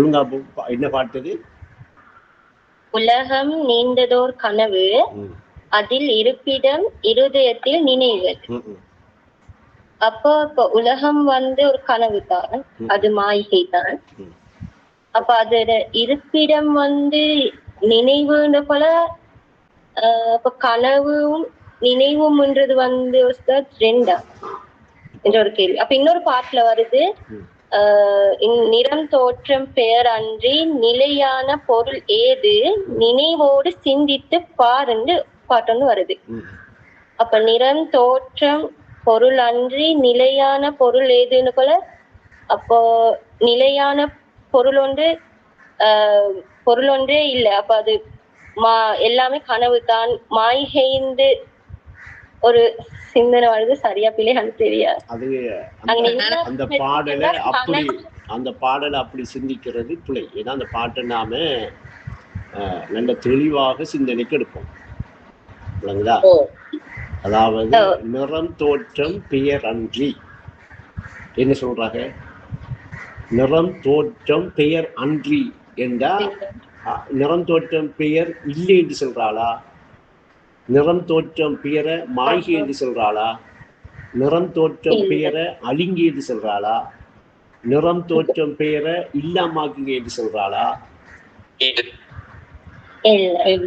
சொல்லுங்க. என்ன பாட்டு? உலகம் நீண்டதோர் கனவு, அதில் இருப்பிடம் இருதயத்தில் நினைவு. அப்போ இப்ப உலகம் ஒரு கனவு தான், அது மாளிகை தான். அப்ப அதோட இருப்பிடம் நினைவுன்னு போல. அப்ப கனவும் நினைவும்ன்றது ரெண்டா என்ற ஒரு கேள்வி. அப்ப இன்னொரு பாட்டுல வருது, நிறம் தோற்றம் பெயர் அன்றி நிலையான பொருள் ஏது நினைவோடு சிந்தித்து பாருன்னு பாட்டு வருது. அப்ப நிறம் தோற்றம் பொருள் அன்றி நிலையான பொருள் ஏதுன்னு போல. அப்போ நிலையான பொருள் ஒன்றே இல்லை. அப்ப அது எல்லாமே கனவு தான், மாய்கைந்து ஒரு சிந்தனை வருது. சரியா பிள்ளைகள் தெரியாது. அந்த பாடலை அப்படி சிந்திக்கிறது பிள்ளை. ஏன்னா அந்த பாட்டை நாம நல்ல தெளிவாக சிந்தனைக்கு எடுப்போம். அதாவது நிறம் தோற்றம் பெயர் அன்றி என்ன சொல்றாங்க? நிறம் தோற்றம் பெயர் அன்றி என்றா நிறம் தோற்றம் பெயர் இல்லை என்று சொல்றாளா? நிறம் தோற்றம் பெயரை மாய்கை என்று சொல்றாளா? நிறம் தோற்றம் பெயரை அழிங்கி என்று சொல்றாளா? நிறம் தோற்றம் பெயரை இல்லாமாக்குங்க என்று சொல்றாளா?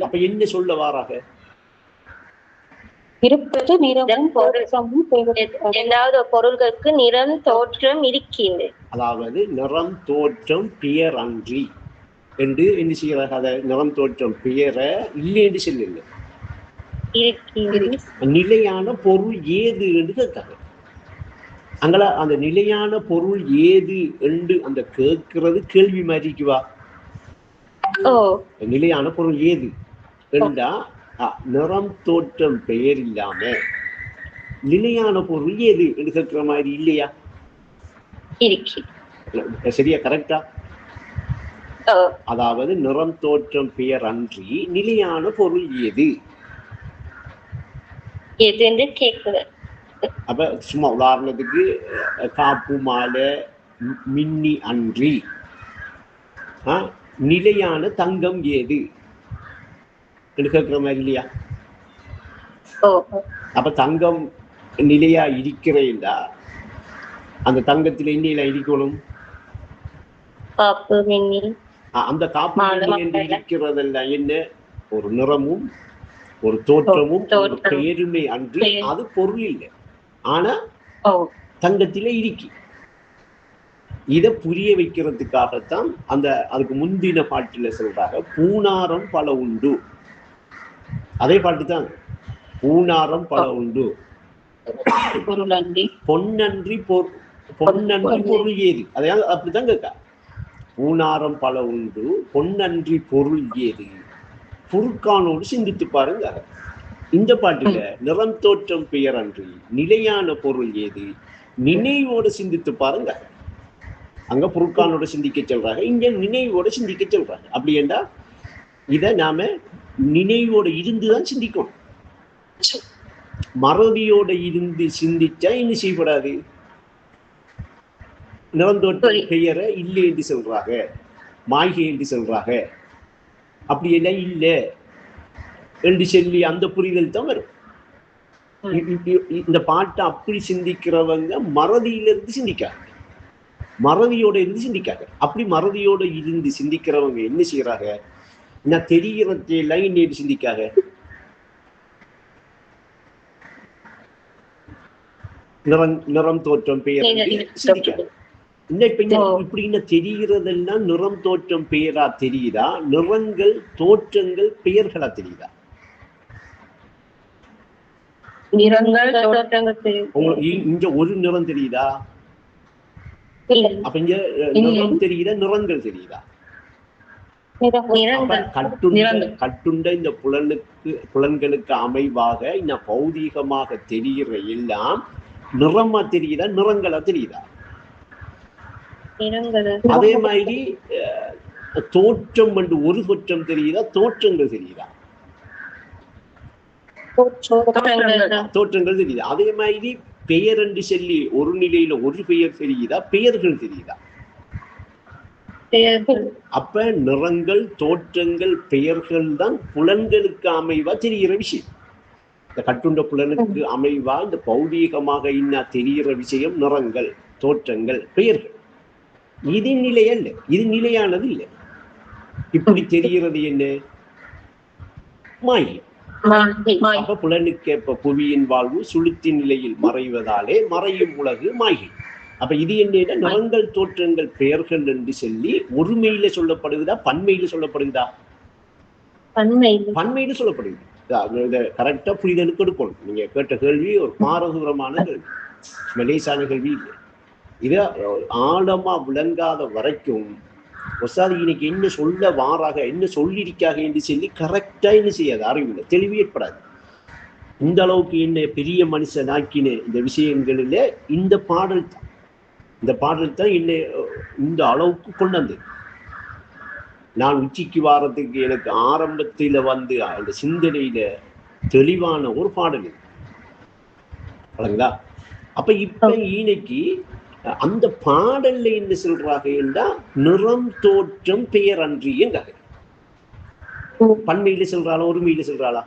அப்ப என்ன சொல்ல வாராக? இருப்பது நிறம் ஏதாவது பொருள்களுக்கு நிறம் தோற்றம் இருக்கின்றது. அதாவது நிறம் தோற்றம் பெயர் அன்றி என்று என்ன செய்யறாங்க? அதை நிறம் தோற்றம் பெயரை இல்லை என்று சொல்லல, நிலையான பொருள் ஏது என்று கேட்காங்க. அங்கள அந்த நிலையான பொருள் ஏது என்று அந்த கேட்கிறது கேள்வி மாதிரிக்குவா. நிலையான பொருள் ஏது என்றா நிறம் தோற்றம் பெயர் இல்லாம நிலையான பொருள் ஏது என்று கேட்கிற மாதிரி இல்லையா? சரியா? கரெக்டா? அதாவது நிறம் தோற்றம் பெயர் அன்றி நிலையான பொருள் ஏது என்று கேட்குது. அப்ப சும்மா உதாரணத்துக்கு காப்பு மாலை மின்னி அன்றி நிலையான தங்கம் ஏது என்று கேட்கிற மாதிரி இல்லையா? அப்ப தங்கம் நிலையா இருக்கிறேன்டா அந்த தங்கத்துல என்ன இருக்கணும்? அந்த காப்பு என்று இருக்கிறதெல்லாம் என்ன? ஒரு நிறமும் ஒரு தோற்றமும் ஒரு பெயருமே அன்று அது பொருள் இல்லை. ஆனா தங்கத்திலே இருக்கி. இதை புரிய வைக்கிறதுக்காகத்தான் அதுக்கு முந்தின பாட்டுல சொல்றாங்க, பூனாரம் பல உண்டு. அதே பாட்டு தான், பூனாரம் பல உண்டு பொன்னன்றி பொருள் ஏது. அதையாவது அப்படித்தான் கேட்க. பூனாரம் பல உண்டு பொன்னன்றி பொருள் ஏது புருக்கானோடு சிந்தித்து பாருங்க. இந்த பாட்டுல நிறம் தோற்றம் பெயர் அன்றி நிலையான பொருள் ஏது நினைவோடு சிந்தித்து பாருங்க. அங்க புருக்கானோட சிந்திக்க சொல்றாங்க, இங்க நினைவோட சிந்திக்க சொல்றாங்க. அப்படி என்றா இத நாம நினைவோட இருந்துதான் சிந்திக்கணும். மறதியோட இருந்து சிந்திச்சா இன்னும் செய்யப்படாது. நிறந்தோற்ற பெயரை இல்லை என்று சொல்றாங்க, மாய்கை என்று சொல்றாங்க. அப்படி எல்லாம் இல்லை என்று சொல்லி அந்த புரிதல் தான் வரும். இந்த பாட்டை அப்படி சிந்திக்கிறவங்க மறதியிலிருந்து சிந்திக்காங்க, மறதியோட இருந்து சிந்திக்காங்க. அப்படி மறதியோட இருந்து சிந்திக்கிறவங்க என்ன செய்யறாங்க? நான் தெரிகிறதையெல்லாம் இன்னைக்கு சிந்திக்காங்க. நிறம் தோற்றம் பெயர் சிந்திக்காங்க. இப்படின்னு தெரிகிறதெல்லாம் நிறம் தோற்றம் பெயரா தெரியுதா? நிறங்கள் தோற்றங்கள் பெயர்களா தெரியுதா? இங்க ஒரு நிறம் தெரியுதா? அப்ப இங்க நிறம் தெரியுதா? நிறங்கள் தெரியுதா? கட்டுண்ட இந்த புலன்களுக்கு அமைவாக இந்த பௌதீகமாக தெரிகிற எல்லாம் நிறமா தெரியுதா? நிறங்களா தெரியுதா? அதே மாதிரி தோற்றம் என்று ஒரு தோற்றம் தெரியுதா? தோற்றங்கள் தெரியுதா? தோற்றங்கள் தெரியுதா? அதே மாதிரி பெயர் என்று சொல்லி ஒரு நிலையில ஒரு பெயர் தெரியுதா? பெயர்கள் தெரியுதா? அப்ப நிறங்கள், தோற்றங்கள், பெயர்கள் தான் புலன்களுக்கு அமைவா தெரிகிற விஷயம். இந்த கட்டுண்ட புலனுக்கு அமைவா இந்த பௌதீகமாக இன்ன தெரிகிற விஷயம் நிறங்கள், தோற்றங்கள், பெயர்கள். இது நிலை அல்ல, இது நிலையானது இல்லை. இப்படி தெரிகிறது என்ன? மாயை. அப்ப புலனுக்கேற்ப புவியின் வாழ்வு சுளுத்தின் நிலையில் மறைவதாலே மறையும் உலகு மாயை. அப்ப இது என்ன? நிறங்கள், தோற்றங்கள், பெயர்கள் என்று சொல்லி ஒருமையில சொல்லப்படுகிறதா, பன்மையில சொல்லப்படுகிறதா? பன்மையில சொல்லப்படுகிறது. கரெக்டா புரிதலுக்கு எடுக்கணும். நீங்க கேட்ட கேள்வி ஒரு பாரதூரமான கேள்வி, லேசான கேள்வி இல்லை. இத ஆழமா விளங்காத வரைக்கும் இன்னைக்கு என்ன சொல்ல வாராக, என்ன சொல்லியிருக்காக என்று சொல்லி கரெக்டா என்ன செய்யாது, அறிவுல தெளிவு ஏற்படாது. இந்த அளவுக்கு என்ன பெரிய மனுஷனாக்கின இந்த விஷயங்களில இந்த பாடல் தான் என்னை இந்த அளவுக்கு கொண்டு வந்தது. நான் உச்சிக்கு வாரத்துக்கு எனக்கு ஆரம்பத்தில வந்து அந்த சிந்தனையில தெளிவான ஒரு பாடல் இல்லைங்களா? அப்ப இப்ப இன்னைக்கு அந்த பாடல்ல என்ன சொல்றாங்க என்றால் நிறம், தோற்றம், பெயர் அன்றியும் கதை. பன்மையில சொல்றாளா, ஒருமையில சொல்றாளா?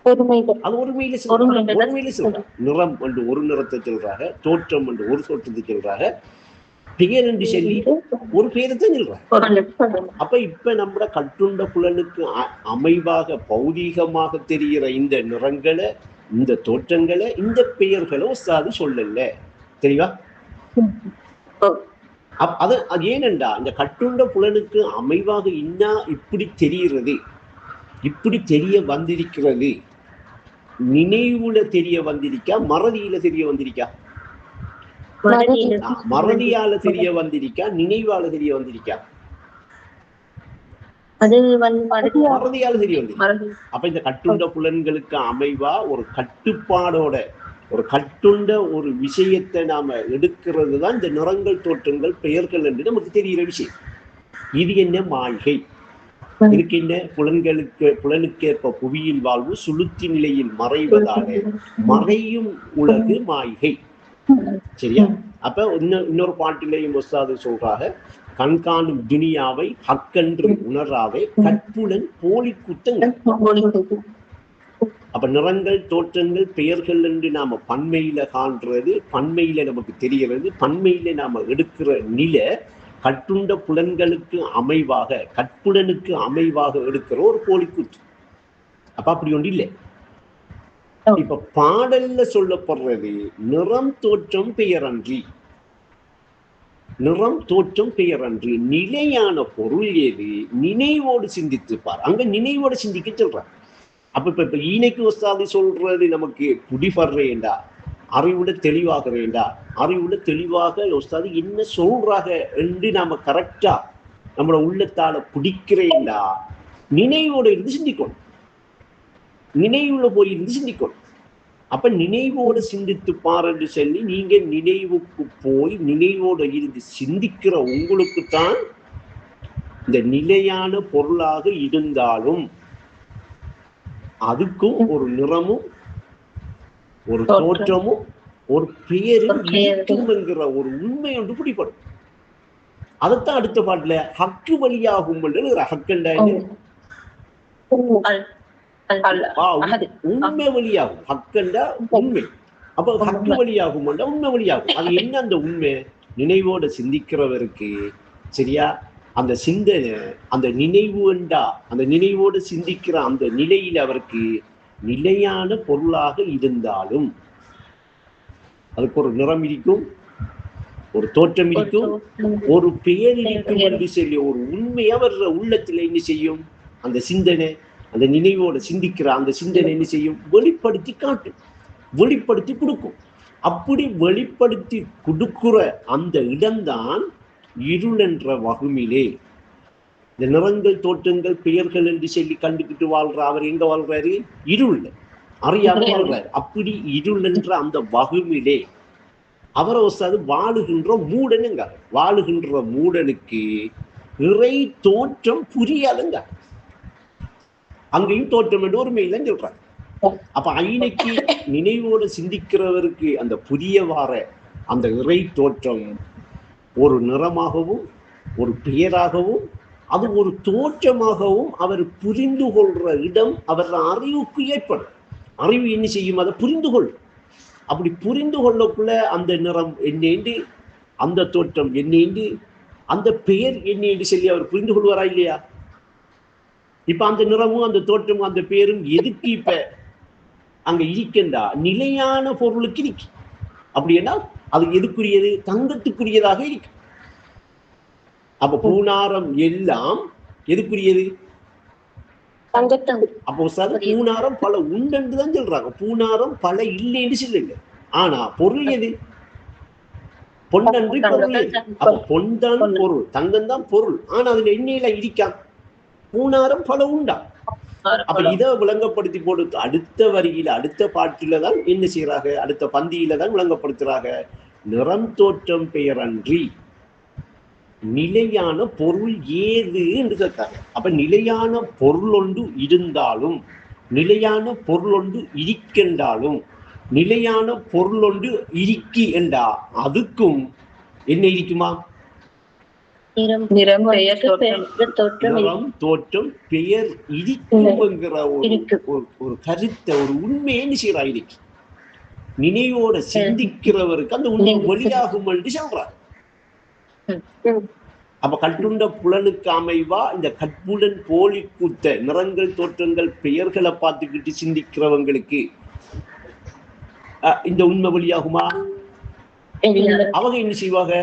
அது ஒருமையில சொல்றாங்க. நிறம் என்று ஒரு நிறத்தை சொல்றாங்க, தோற்றம் என்று ஒரு தோற்றத்தை சொல்றாங்க, பெயர் என்று சொல்லி ஒரு பெயரைத்தான் சொல்றாங்க. அப்ப இப்ப நம்ம கட்டுண்ட புலனுக்கு அமைவாக பௌதீகமாக தெரிகிற இந்த நிறங்களை, இந்த தோற்றங்களை, இந்த பெயர்களை உஸ்தாது சொல்லல. தெரியவா? அது ஏனென்றா இந்த கட்டுண்ட புலனுக்கு அமைவாக இன்னா இப்படி தெரிகிறது, இப்படி தெரிய வந்திருக்கிறது. நினைவுல தெரிய வந்திருக்கா, மறதியில தெரிய வந்திருக்கா? மறதியால தெரிய வந்திருக்கா, நினைவால தெரிய வந்திருக்கா? மறதியால தெரிய வந்திருக்கா. அப்ப இந்த கட்டுண்ட புலன்களுக்கு அமைவா ஒரு கட்டுப்பாடோட ஒரு கட்டுண்ட ஒரு விஷயத்தை நாம எடுக்கிறது தான் இந்த நிறங்கள், தோற்றங்கள், பெயர்கள் என்று நமக்கு தெரிகிற விஷயம். இது என்ன? மாய்கை. இதுக்கு என்ன? புலனுக்கேற்ப புவியின் வாழ்வு சுளுத்தி நிலையில் மறைவதாலே மறையும் உலகு மாய்கை. சரியா? அப்ப இன்னொரு பாட்டிலையும் உஸ்தாது சொல்றாங்க, கண்காணும் துனியாவை ஹக்கென்று உணராவே கற்புலன் போலி குத்தங்கள். அப்ப நிறங்கள், தோற்றங்கள், பெயர்கள் என்று நாம பன்மையில காண்றது, பன்மையில நமக்கு தெரிகிறது, பன்மையில நாம எடுக்கிற நிலை கட்டுண்ட புலன்களுக்கு அமைவாக, கற்புலனுக்கு அமைவாக எடுக்கிற ஒரு போலிக்கூத்து. அப்ப அப்படி ஒன்று இல்லை. இப்ப பாடல்ல சொல்லப்படுறது நிறம், தோற்றம், பெயரன்றி. நிறம், தோற்றம், பெயரன்றி நிலையான பொருள் ஏது? நினைவோடு சிந்தித்துப்பார். அங்க நினைவோடு சிந்திக்க சொல்றார். அப்ப இப்ப ஈனைக்கு உஸ்தாது சொல்றது நமக்கு புடிபடுறேண்டா, அறிவுட தெளிவாகிறேண்டா, அறிவுட தெளிவாக உஸ்தாது என்ன சொல்றாங்க என்று நாம கரெக்டா நம்மளோட உள்ளத்தால பிடிக்கிறேண்டா நினைவோட இருந்து சிந்திக்கணும். நினைவுல போய் இருந்து சிந்திக்கணும். அப்ப நினைவோடு சிந்தித்து பாருன்னு சொல்லி நீங்க நினைவுக்கு போய் நினைவோட இருந்து சிந்திக்கிற உங்களுக்கு தான் இந்த நிலையான பொருளாக இருந்தாலும் அதுக்கும் ஒரு நிறமும் ஒரு தோற்றமும் ஒரு பெயரும் இருக்கும் என்கிற ஒரு உண்மை ஒன்று பிடிப்படும். அதைத்தான் அடுத்த பாட்டுல ஹக்கு வழியாகும் ஹக்கண்டா உண்மை வழியாகும். ஹக்கண்டா உண்மை. அப்ப ஹக்கு வழியாகும் உண்மை வழியாகும். அது என்ன அந்த உண்மை? நினைவோட சிந்திக்கிறவருக்கு சரியா அந்த சிந்தனை, அந்த நினைவு என்றா அந்த நினைவோடு சிந்திக்கிற அந்த நிலையில் அவருக்கு நிலையான பொருளாக இருந்தாலும் அதுக்கு ஒரு நிறம் இருக்கும், ஒரு தோற்றம் இருக்கும், ஒரு பெயர் இருக்கும் என்று சொல்லி ஒரு உண்மையா வர்ற உள்ளத்துல என்ன செய்யும்? அந்த சிந்தனை, அந்த நினைவோட சிந்திக்கிற அந்த சிந்தனை என்ன செய்யும்? வெளிப்படுத்தி காட்டும், வெளிப்படுத்தி கொடுக்கும். அப்படி வெளிப்படுத்தி கொடுக்கிற அந்த இடம்தான் இருள் என்ற வகுமிலே. இந்த நிறங்கள், தோற்றங்கள், பெயர்கள் என்று சொல்லி கண்டுகிட்டு வாழ்ற அவர் எங்க வாழ்றாரு? இருள், அறியாம வாழ்றாரு. அப்படி இருள் என்ற அந்த வகுமிலே அவரை வசாது வாழுகின்ற மூடனுங்க. வாழுகின்ற மூடனுக்கு இறை தோற்றம் புரியாதுங்க. அங்கேயும் தோற்றம் என்று ஒரு மெயிலன்னு சொல்றாங்க. அப்ப ஐனைக்கு நினைவோடு சிந்திக்கிறவருக்கு அந்த புதிய வார அந்த இறை தோற்றம் ஒரு நிறமாகவும் ஒரு பெயராகவும் அது ஒரு தோற்றமாகவும் அவர் புரிந்து கொள்ற இடம் அவர் அறிவுக்கு ஏற்படும். அறிவு என்ன செய்யும்? அதை புரிந்து கொள்ளும். அப்படி புரிந்து கொள்ளக்குள்ள அந்த நிறம் என்னேண்டு, அந்த தோற்றம் என்னேண்டு, அந்த பெயர் என்னேண்டு சொல்லி அவர் புரிந்து கொள்வாரா இல்லையா? இப்ப அந்த நிறமும் அந்த தோற்றமும் அந்த பெயரும் எதுக்கு இப்ப அங்க இருக்கின்றா? நிலையான பொருளுக்கு இருக்கு. அப்படின்னா அது எதுக்குரியது? தங்கத்துக்குரியதாக இருக்கு. அப்ப பூனாரம் எல்லாம் எதுக்குரியது? அப்போ பூனாரம் பல உண்டு தான் சொல்றாங்க. பூனாரம் பல இல்லைன்னு சொல்லுங்க. ஆனா பொருள் எது? பொன்னன்றி பொருள் எது? அப்ப பொன்தான் பொருள், தங்கம் தான் பொருள். ஆனா அதுல எண்ணெயில இருக்கா? பூனாரம் பல உண்டா? அப்ப இதை விளங்கப்படுத்தி போட்டு அடுத்த வரியில அடுத்த பாட்டில தான் என்ன செய்யறாங்க? அடுத்த பந்தியில தான் விளங்கப்படுத்துறாங்க. நிறம் தோற்றம் பெயர் அன்றி நிலையான பொருள் ஏது என்று கேட்காங்க. அப்ப நிலையான பொருள் ஒன்று இருந்தாலும், நிலையான பொருள் ஒன்று இருக்கின்றாலும், நிலையான பொருள் ஒன்று இருக்கி என்றா அதுக்கும் என்ன இருக்குமா? நிறம் தோற்றம் பெயர் இருக்குங்கிற ஒரு கருத்தை, ஒரு உண்மையை செய்யறா இருக்கு. நினைவோட சிந்திக்கிறவருக்கு அந்த உண்மை வெளியாகும் என்று சொல்றார். அப்ப கட்டுண்ட புலனுக்கு அமைவா இந்த கட்புலன் போலி கூத்த நிறங்கள் தோற்றங்கள் பெயர்களை பார்த்துக்கிட்டு சிந்திக்கிறவங்களுக்கு இந்த உண்மை வெளியாகுமா? அவங்க என்ன செய்வாங்க?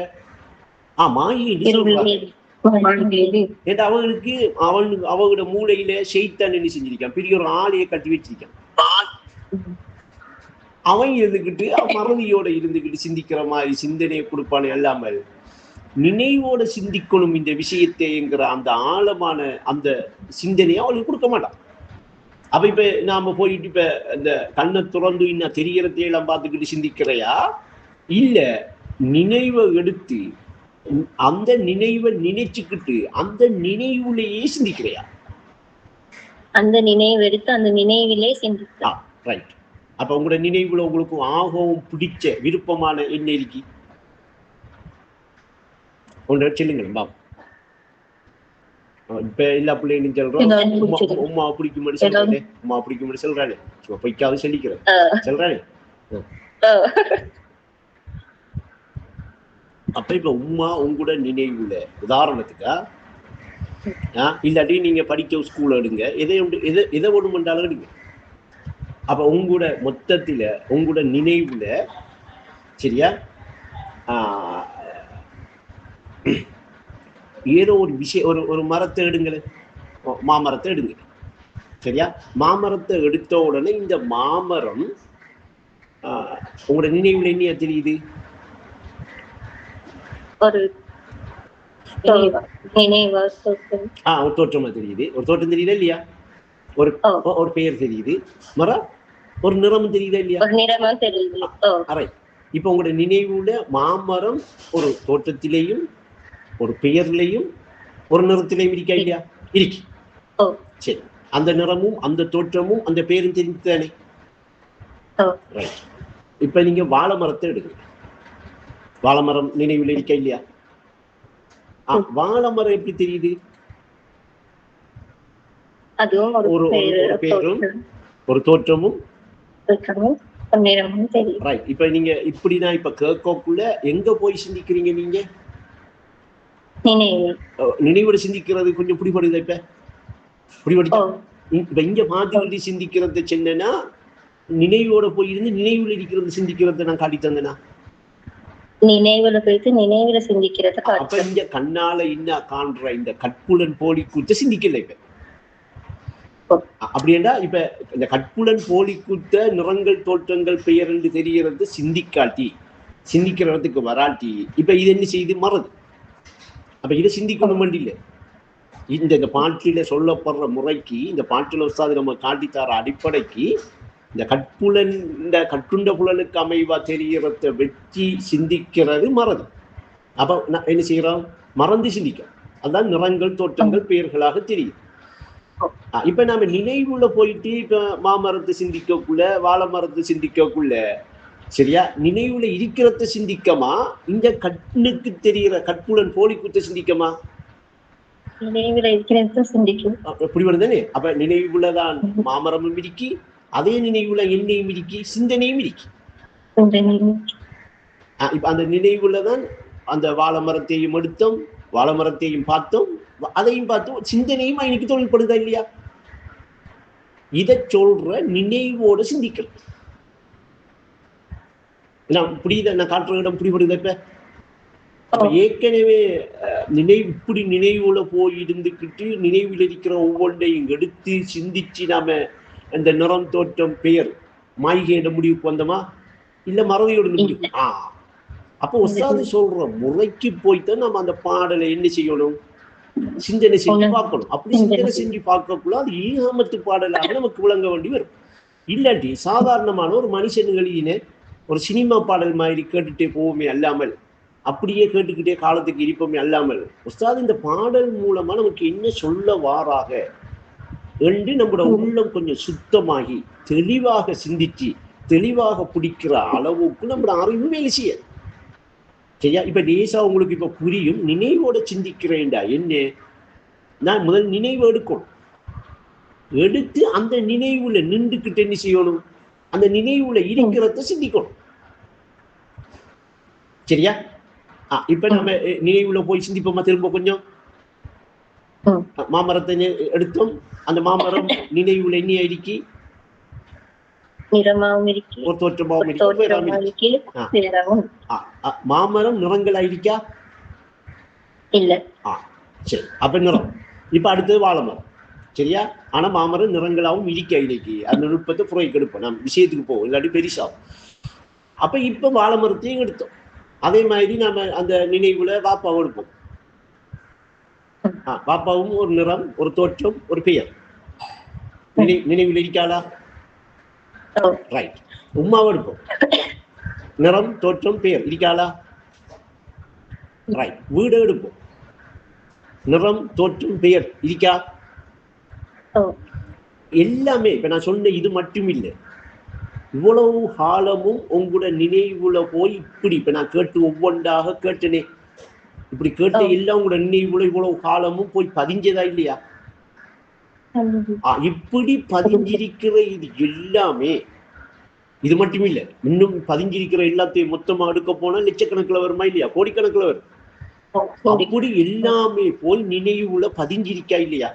அவங்களுக்கு அவங்களோட மூளையில செய்தான் என்ன செஞ்சிருக்கான்? பெரிய ஒரு ஆலையை கட்டி வச்சிருக்கான். அவன் இருந்துகிட்டு மறதியோட இருந்துகிட்டு சிந்திக்கிற மாதிரி சிந்தனையை கொடுப்பானே அல்லாமல் நினைவோட சிந்திக்கணும் இந்த விஷயத்தைங்கிற அந்த ஆழமான அந்த சிந்தனையை அவளுக்கு கொடுக்க மாட்டான். அப்ப இப்ப நாம போயிட்டு இப்ப இந்த கண்ணை திறந்து இன்னும் தெரியறதையெல்லாம் பார்த்துக்கிட்டு சிந்திக்கிறையா? இல்ல நினைவை எடுத்து அந்த நினைவை நினைச்சுக்கிட்டு அந்த நினைவுலேயே சிந்திக்கிறையா? அந்த நினைவு எடுத்து அந்த நினைவிலே சிந்திக்கிறா. ரைட். அப்ப உங்களோட நினைவுல உங்களுக்கு ஆகவும் பிடிச்ச விருப்பமான என்ன இருக்கு? ஒன்று சொல்லுங்க பாபு. இப்ப எல்லா பிள்ளைகளும் சொல்றோம் உமா பிடிக்கும்படி சொல்றானே, உமா பிடிக்கும்படி சொல்றானே, சும்மா பொய்க்காவது சொல்லிக்கிறேன் சொல்றானே. அப்ப இப்ப உமா உங்களோட நினைவுல உதாரணத்துக்கா இல்லாட்டி நீங்க படிக்க ஸ்கூல் எடுங்க, எதை ஒண்ணு பண்ணாலும் எடுங்க. அப்ப உங்களோட மொத்தத்துல உங்களோட நினைவுல சரியா ஏதோ ஒரு விஷயம், ஒரு மரத்தை எடுங்களேன், மாமரத்தை எடுங்க சரியா. மாமரத்தை எடுத்த உடனே இந்த மாமரம் உங்களோட நினைவுல என்ன தெரியுது? ஒரு தோற்றமா தெரியுது. ஒரு தோற்றம் தெரியுதா இல்லையா? ஒரு பெயர் தெரியுது, மரம் ஒரு நிறமும் தெரியுதா இல்லையா? இப்ப உங்களோட நினைவுல மாமரம் ஒரு தோற்றத்திலேயும் ஒரு பெயர்லையும் ஒரு நிறத்திலையும் இருக்கா இல்லையா? இருக்கு. சரி, அந்த நிறமும் அந்த தோற்றமும் அந்த பெயரும் தெரிஞ்சுதானே? இப்ப நீங்க வாழை மரத்தை எடுங்க. வாழை மரம் நினைவுல இருக்கா இல்லையா? வாழை மரம் எப்படி தெரியுது? ஒரு பெயரும் ஒரு தோற்றமும். இப்ப நீங்க இப்படிதான் இப்ப கேட்கக்குள்ள எங்க போய் சிந்திக்கிறீங்க? நீங்க நினைவோட சிந்திக்கிறது கொஞ்சம் பிடிபடுதா? இப்ப பிடிபடுதா? இப்ப இங்க மாத்திக்கிட்டு சிந்திக்கிறது சின்னனா நினைவோட போயிருந்து நினைவுல இருக்கிறது சிந்திக்கிறத நான் காட்டி தந்தேனா? நினைவுல போயிட்டு நினைவுல சிந்திக்கிறத அப்ப இங்க கண்ணால என்ன காண்ற இந்த கட்புலன் போலி கூத்த சிந்திக்கல. இப்ப அப்படின்னா இப்ப இந்த கட்புலன் போலி கூத்த நிறங்கள் தோற்றங்கள் பெயர் என்று தெரிகிறது சிந்திக்காட்டி, சிந்திக்கிற இடத்துக்கு வராட்டி இப்ப இது என்ன செய்து மறது. அப்ப இதை சிந்திக்கணும் இல்ல. இந்த பாட்டில சொல்லப்படுற முறைக்கு, இந்த பாட்டில உஸ்தாது நம்ம காட்டித்தார அடிப்படைக்கு இந்த கட்டுண்ட புலனுக்கு அமைவா தெரிகிறத வெற்றி சிந்திக்கிறது மறதி. அப்ப என்ன செய்யறோம்? மறந்து சிந்திக்க. அதுதான் நிறங்கள் தோற்றங்கள் பெயர்களாக தெரியும். இப்ப நாம நினைவுல போயிட்டு இப்ப மாமரத்தை சிந்திக்கக்குள்ள வாழை மரத்தை சிந்திக்கக்குள்ள சரியா? நினைவுல இருக்கிறத சிந்திக்கமா, இந்த கண்ணுக்கு தெரிகிற கற்புலன் போலி குத்த சிந்திக்கமா? நினைவுல இருக்கிறத சிந்திக்கும். எப்படி வருதுன்னு? அப்ப நினைவுலதான் மாமரமும் இருக்கி, அதே நினைவுல எண்ணெயும் இருக்கி, சிந்தனையும் இருக்கி. இப்ப அந்த நினைவுலதான் அந்த வாழை மரத்தையும் எடுத்தோம், வாழை மரத்தையும் பார்த்தோம், அதையும் பார்த்தோம், சிந்தனையும் இன்னைக்கு தொழில்படுதா இல்லையா? இதை சொல்ற நினைவோட சிந்திக்கணும். புரியுத? நான் காட்டுற இடம் புரிபடுது. இப்ப ஏற்கனவே இப்படி நினைவுல போய் இருந்துக்கிட்டு நினைவில் இருக்கிற ஒவ்வொன்றையும் எடுத்து சிந்திச்சு நாம அந்த நிறம் தோற்றம் பெயர் மாய்கையிட முடிவுக்கு வந்தோமா, இல்ல மறதியோட முடிவு? அப்போ உஸ்தாது சொல்ற முறைக்கு போய்தான் நம்ம அந்த பாடலை என்ன செய்யணும், சிந்தனை செஞ்சு பார்க்கணும். அப்படி சிந்தனை செஞ்சு பார்க்கக்குள்ள அது ஈகாமத்து பாடலாக நமக்கு விளங்க வேண்டி வரும். இல்லாட்டி சாதாரணமான ஒரு மனுஷனுகளின ஒரு சினிமா பாடல் மாதிரி கேட்டுட்டே போவோமே அல்லாமல், அப்படியே கேட்டுக்கிட்டே காலத்துக்கு இருப்போமே அல்லாமல், உஸ்தாது இந்த பாடல் மூலமா நமக்கு என்ன சொல்ல வாராக என்று நம்மளோட உள்ளம் கொஞ்சம் சுத்தமாகி தெளிவாக சிந்திச்சு தெளிவாக பிடிக்கிற அளவுக்கு நம்மளோட அறிவு வேலை செய்ய. சரியா? இப்ப லேசா உங்களுக்கு இப்ப புரியும். நினைவோட சிந்திக்கிறேன்டா என்ன, நான் முதல் நினைவு எடுக்கணும். எடுத்து அந்த நினைவுல நின்றுக்கிட்டு என்ன செய்யணும், அந்த நினைவுல இருக்கிறத சிந்திக்கணும். சரியா? இப்ப நம்ம நினைவுல போய் சிந்திப்போமா? திரும்ப கொஞ்சம் மாமரத்தை எடுத்தோம், அந்த மாமரம் நினைவுல என்ன இருக்கி, ஒரு தோற்றமாவும் மாமரம் நிறங்களா இருக்கா? இல்ல. சரி, அப்ப நிறம். இப்ப அடுத்தது வாழை மரம். சரியா? ஆனா மாமரம் நிறங்களாவும் இருக்கா இன்னைக்கு? அந்த நுட்பத்தை புறைக்கு எடுப்போம், நம்ம விஷயத்துக்கு போவோம், இல்லாட்டி பெரிசாகும். அப்ப இப்ப வாழை மரத்தையும் எடுத்தோம். அதே மாதிரி நாம அந்த நினைவுல வாப்பாவும் எடுப்போம். வாப்பாவும் ஒரு நிறம், ஒரு தோற்றம், ஒரு பெயர் நினைவில் இருக்காளா? ரைட். உம்மாவும் எடுப்போம். நிறம், தோற்றம், பெயர் இருக்காளா? ரைட். வீடு எடுப்போம். நிறம், தோற்றம், பெயர் இருக்கா? எல்லாமே இப்ப நான் சொன்ன இது மட்டும் இல்லை, இவ்வளவு காலமும் உங்களோட நினைவுல போய் இப்படி இப்ப நான் கேட்டு ஒவ்வொன்றாக கேட்டனே, இப்படி கேட்ட எல்லாம் உங்களோட நினைவுல இவ்வளவு காலமும் போய் பதிஞ்சதா இல்லையா? இப்படி பதிஞ்சிருக்கிற இது எல்லாமே, இது மட்டும் இல்ல, இன்னும் பதிஞ்சிருக்கிற எல்லாத்தையும் மொத்தமா எடுக்க போனா லட்சக்கணக்கில் வருமா இல்லையா? கோடிக்கணக்கில் வரும். அப்படி எல்லாமே போய் நினைவுல பதிஞ்சிருக்கா இல்லையா?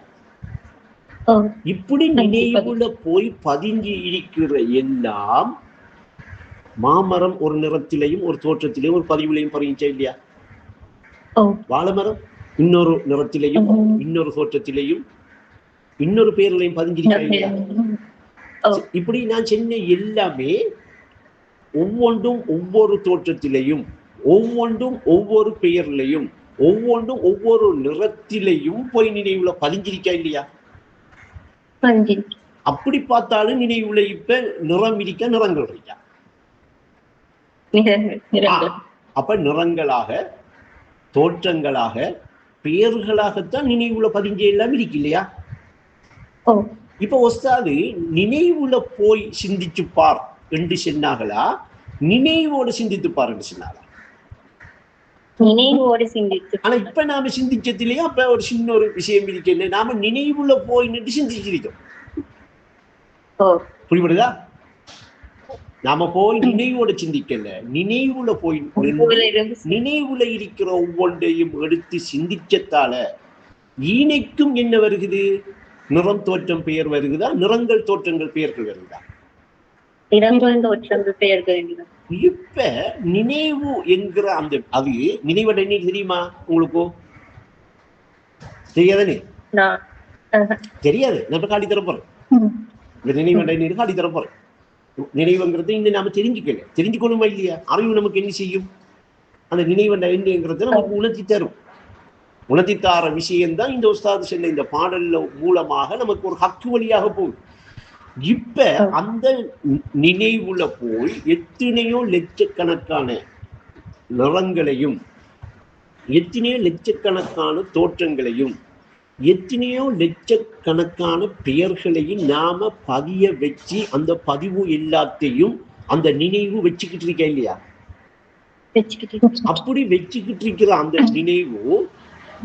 இப்படி நினைவுல போய் பதிஞ்சு இருக்கிற எல்லாம் மாமரம் ஒரு நிறத்திலையும் ஒரு தோற்றத்திலையும் ஒரு பதிவுலையும் பதிஞ்சா இல்லையா? வாழைமரம் இன்னொரு நிறத்திலையும் இன்னொரு தோற்றத்திலையும் இன்னொரு பேர்லையும் பதிஞ்சிருக்கா இல்லையா? இப்படி நான் சொன்ன எல்லாமே ஒவ்வொன்றும் ஒவ்வொரு தோற்றத்திலையும், ஒவ்வொன்றும் ஒவ்வொரு பெயர்லையும், ஒவ்வொன்றும் ஒவ்வொரு நிறத்திலையும் போய் நினைவுல பதிஞ்சிருக்கா இல்லையா? அப்படி பார்த்தாலும் நினைவுல இப்ப நிறம் இருக்கா, நிறங்கள் இருக்கா? அப்ப நிறங்களாக, தோற்றங்களாக, பெயர்களாகத்தான் நினைவுல பதிஞ்ச எல்லாம் இருக்கு இல்லையா? இப்ப உஸ்தாது நினைவுல போய் சிந்திச்சு பார் என்று சொன்னாங்களா, நினைவோடு சிந்தித்து பார் என்று சொன்னாங்களா? நினைவோடு சிந்தித்து. ஆனா இப்ப நாம சிந்திச்சதுலயே அப்ப ஒரு சின்ன ஒரு விஷயம் இருக்கு, நாம நினைவுல போய் நின்று சிந்திச்சிருக்கோம். புரியுதா? நாம போய் நினைவோட சிந்திக்கல, நினைவுல போய் நினைவுல இருக்கிற ஒவ்வொன்றையும் எடுத்து சிந்திச்சத்தால ஈனைக்கும் என்ன வருகுது? நிறம், தோற்றம், பெயர் வருகுதா? நிறங்கள், தோற்றங்கள், பெயர்கள் வருகுதா? நிறங்கள், தோற்றங்கள், பெயர்கள். இப்ப நினைவு என்கிற அந்த அது நினைவட என்ன தெரியுமா உங்களுக்கு? தெரியாதானே? தெரியாது. நான் காட்டி தரப்போறேன். இந்த நினைவட நீர் காட்டி தரப்போறேன். நினைவுங்கிறது இன்னும் நாம தெரிஞ்சுக்கல, தெரிஞ்சுக்கணுமா இல்லையா? அறிவு நமக்கு என்ன செய்யும்? அந்த நினைவண்ட என்னங்கிறத நமக்கு உணர்த்தி தரும். உணர்த்தி தார விஷயம்தான் இந்த உஸ்தாது சொன்ன இந்த பாடல்ல மூலமாக நமக்கு ஒரு ஹக்கு வழியாக போகுது. இப்ப அந்த நினைவுல போய் எத்தனையோ லட்சக்கணக்கான நிறங்களையும், எத்தனையோ லட்சக்கணக்கான தோற்றங்களையும், எத்தனையோ லட்சக்கணக்கான பெயர்களையும் நாம பதிய வச்சு அந்த பதிவு எல்லாத்தையும் அந்த நினைவு வச்சுக்கிட்டு இருக்க இல்லையா? அப்படி வச்சுக்கிட்டு இருக்கிற அந்த நினைவு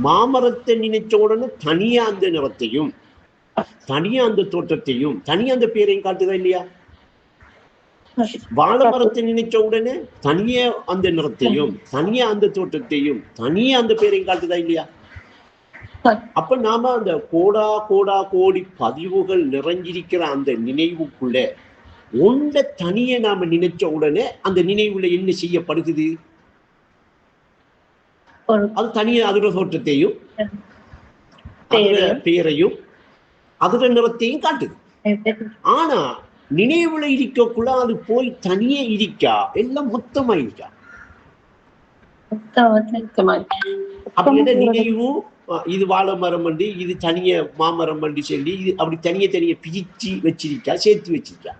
மாமரத்தை நினைச்ச உடனே தனியா அந்த நிறத்தையும் தனியா அந்த தோற்றத்தையும் தனியா அந்த பேரையும் காட்டுதா இல்லையா? வாழை மரத்தை நினைச்ச உடனே தனியா அந்த நிறத்தையும் தனியா அந்த தோற்றத்தையும் தனியா அந்த பேரையும் காட்டுதா இல்லையா? அப்ப நாம அந்த கோடா கோடா கோடி பதிவுகள் நிறைஞ்சிருக்கிற அந்த நினைவுக்குள்ள ஒன்றை தனிய நாம நினைச்ச உடனே அந்த நினைவுல என்ன செய்யப்படுகிறது? அது தனியா அதோட தோற்றத்தையும் அதோட பேரையும் அதோட நிறத்தையும் காட்டுது. ஆனா நினைவுல இருக்கக்குள்ள அது போய் தனியே இருக்கா, எல்லாம் மொத்தமா இருக்கா? அப்படின்னா நினைவு இது வாழை மரம் வண்டி, இது தனிய மாமரம் வண்டி சொல்லி இது அப்படி தனிய தனிய பிரிச்சு வச்சிருக்கா, சேர்த்து வச்சிருக்கா?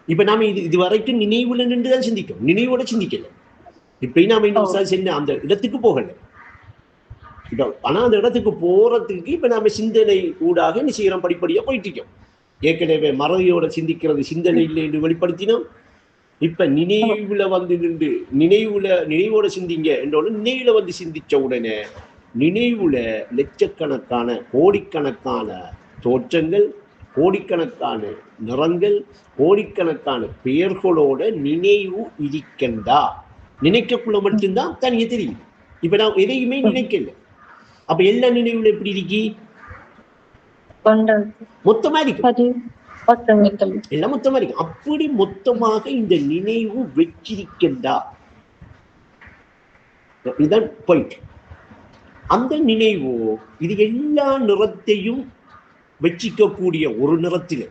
இப்ப நாம இது வரைக்கும் நினைவுல நின்றுதான் சிந்திக்கும், நினைவோட சிந்திக்கல. இப்ப நாம இன்னும் சென்ன அந்த இடத்துக்கு போகல. ஆனா அந்த இடத்துக்கு போறதுக்கு இப்ப நாம சிந்தனை ஊடாக என்ன செய்யறோம்? படிப்படியா போயிட்டு இருக்கோம். ஏற்கனவே மறதியோட சிந்திக்கிறது சிந்தனை இல்லை என்று வெளிப்படுத்தினோம். இப்ப நினைவுல வந்து நின்று நினைவோட சிந்திங்க என்றோட நினைவுல வந்து சிந்திச்ச உடனே நினைவுல லட்சக்கணக்கான கோடிக்கணக்கான தோற்றங்கள், கோடிக்கணக்கான நிறங்கள், கோடிக்கணக்கான பெயர்களோட நினைவு இருக்கின்றா. நினைக்கக்குள்ள மட்டும்தான் தனியே தெரியும். இப்ப நான் எதையுமே நினைக்கல. அப்ப எல்லா நினைவுல எப்படி இருக்கி? மொத்தமா இருக்கு, எல்லாம் மொத்தமா இருக்கு. அப்படி மொத்தமாக இந்த நினைவு வச்சிருக்கின்றா. இதுதான் பாயிண்ட். அந்த நினைவு இது எல்லா நிறத்தையும் வச்சிக்கக்கூடிய ஒரு நிறத்தில,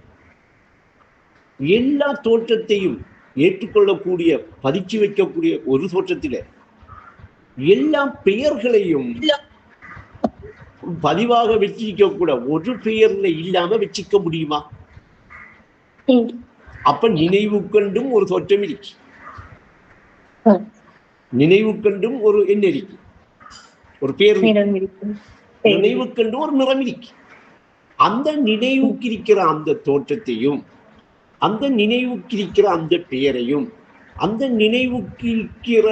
எல்லா தோற்றத்தையும் ஏற்றுக்கொள்ளக்கூடிய பதிச்சு வைக்கக்கூடிய ஒரு தோற்றத்தில, எல்லா பெயர்களையும் பதிவாக வச்சிக்க கூட ஒரு பெயர்ல இல்லாம வச்சிக்க முடியுமா? அப்ப நினைவு கண்டும் ஒரு தோற்றம் இருக்கு, நினைவு கண்டும் ஒரு என்ன இருக்கு, ஒரு பேர் நினைவு கண்டும் ஒரு நிறம் இருக்கு. அந்த நினைவுக்கு இருக்கிற அந்த தோற்றத்தையும் அந்த நினைவுக்கு இருக்கிற அந்த பெயரையும் அந்த நினைவுக்கு இருக்கிற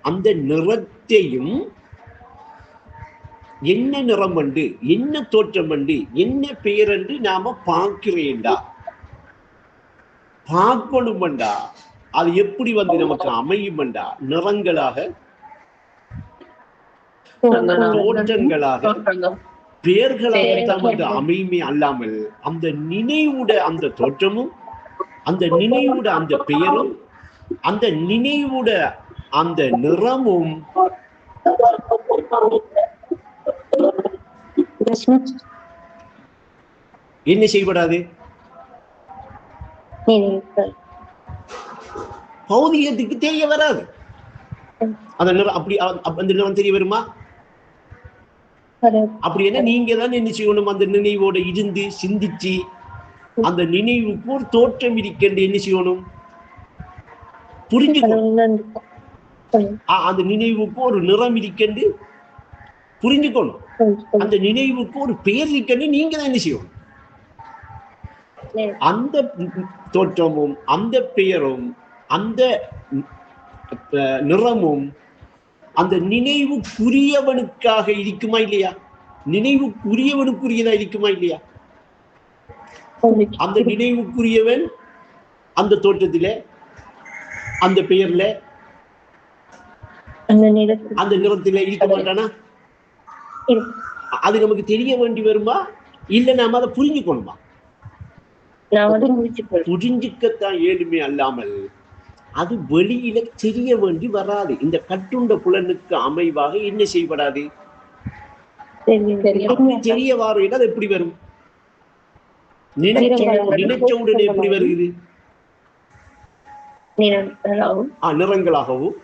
அந்த நிறத்தையும் என்ன நிறம் என்று, என்ன தோற்றம் என்று, என்ன பெயர் என்று நாம பார்க்கிறேன்டா, பார்க்கணும்டா. அது எப்படி வந்து நமக்கு அமையும்டா? நிறங்களாக, தோற்றங்களாக, பெயர்களாக நமக்கு அமையுமே அல்லாமல் அந்த நினைவுட அந்த தோற்றமும் அந்த நினைவுட அந்த பெயரும் அந்த நினைவுட அந்த நிறமும் என்ன செய்யப்படாது? பௌதிகத்துக்கு தெரிய வராது. அந்த நிறம் அப்படி அந்த நிறம் தெரிய வருமா? அப்படி என்ன நீங்க தான் என்ன செய்யணும்? அந்த நினைவோட இருந்து சிந்திச்சு அந்த நினைவுக்கு ஒரு தோற்றம் இருக்கின்ற என்ன செய்யணும்? புரிஞ்சுக்கணும். அந்த நினைவுக்கு ஒரு நிறம் இருக்கின்ற புரிஞ்சுக்கணும். அந்த நினைவுக்கு ஒரு பெயர் இருக்கின்ற நீங்க தான் என்ன செய்யணும்? அந்த தோற்றமும் அந்த பெயரும் அந்த நிறமும் அந்த நினைவுக்குரியவனுக்காக இருக்குமா இல்லையா? நினைவுக்குரியவனுக்குரியதா இருக்குமா இல்லையா? அந்த நினைவுக்குரியவன் அந்த தோற்றத்தில அந்த பெயர்ல அந்த நிறத்தில இருக்க மாட்டானா? அது நமக்கு தெரிய வேண்டி வருமா? இல்ல நாம அதை புரிஞ்சுக்கணுமா? புரிஞ்சுக்கத்தான் ஏழுமே அல்லாமல் அது வெளியில தெரிய வேண்டி வராது. இந்த கட்டுண்ட புலனுக்கு அமைவாக என்ன செய்யப்படாது? தெரிய வாரம் அது எப்படி வரும்? நினைச்ச உடனே எப்படி வருகிறது? நிறங்களாகவும்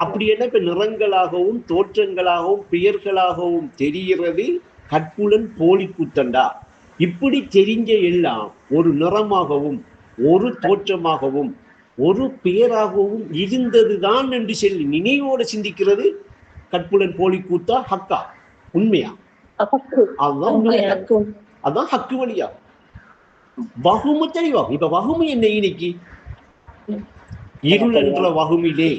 அப்படி என்ன இப்ப நிறங்களாகவும் தோற்றங்களாகவும் பெயர்களாகவும் தெரிகிறது கற்புலன் போலி கூத்தண்டா. இப்படி தெரிஞ்ச எல்லாம் ஒரு நிறமாகவும் ஒரு தோற்றமாகவும் ஒரு பெயராகவும் இருந்ததுதான் என்று சொல்லி நினைவோட சிந்திக்கிறது கற்புலன் போலி கூத்தா ஹக்கா உண்மையா? அதுதான் ஹக்கு வழியா. வகுமு தெளிவாகும். இப்ப வகுமு என்ன இன்னைக்கு? இருள் என்ற வகுமிலே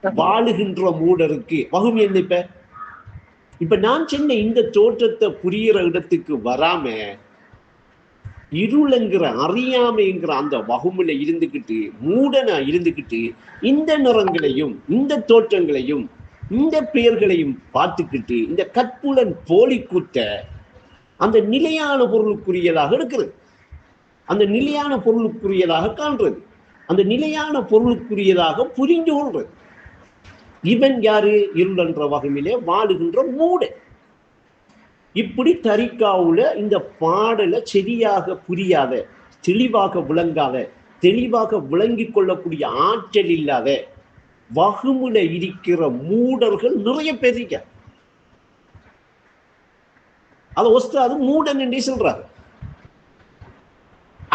வாழுகின்ற மூடருக்கு வகுமி என்ன? இப்ப நான் சொன்ன இந்த தோற்றத்தை புரிகிற இடத்துக்கு வராம இருளுங்கிற அறியாமைங்கிற அந்த வகுமில இருந்துகிட்டு மூடனா இருந்துகிட்டு இந்த நிறங்களையும் இந்த தோற்றங்களையும் இந்த பெயர்களையும் பார்த்துக்கிட்டு இந்த கற்புலன் போலி கூத்த அந்த நிலையான பொருளுக்குரியதாக இருக்கிறது, அந்த நிலையான பொருளுக்குரியதாக காண்றது, அந்த நிலையான பொருளுக்குரியதாக புரிந்து கொள்றது. இவன் யாரு? இருள் என்ற வகையிலே வாழுகின்ற மூடன். இப்படி தரிக்காவுல இந்த பாடலை சரியாக புரியாத, தெளிவாக விளங்காத, தெளிவாக விளங்கிக் கொள்ளக்கூடிய ஆற்றல் இல்லாத வகுமுல இருக்கிற மூடர்கள் நிறைய பேர் இருக்க. அதை ஒஸ்தாது மூடன் என்றே சொல்றாரு.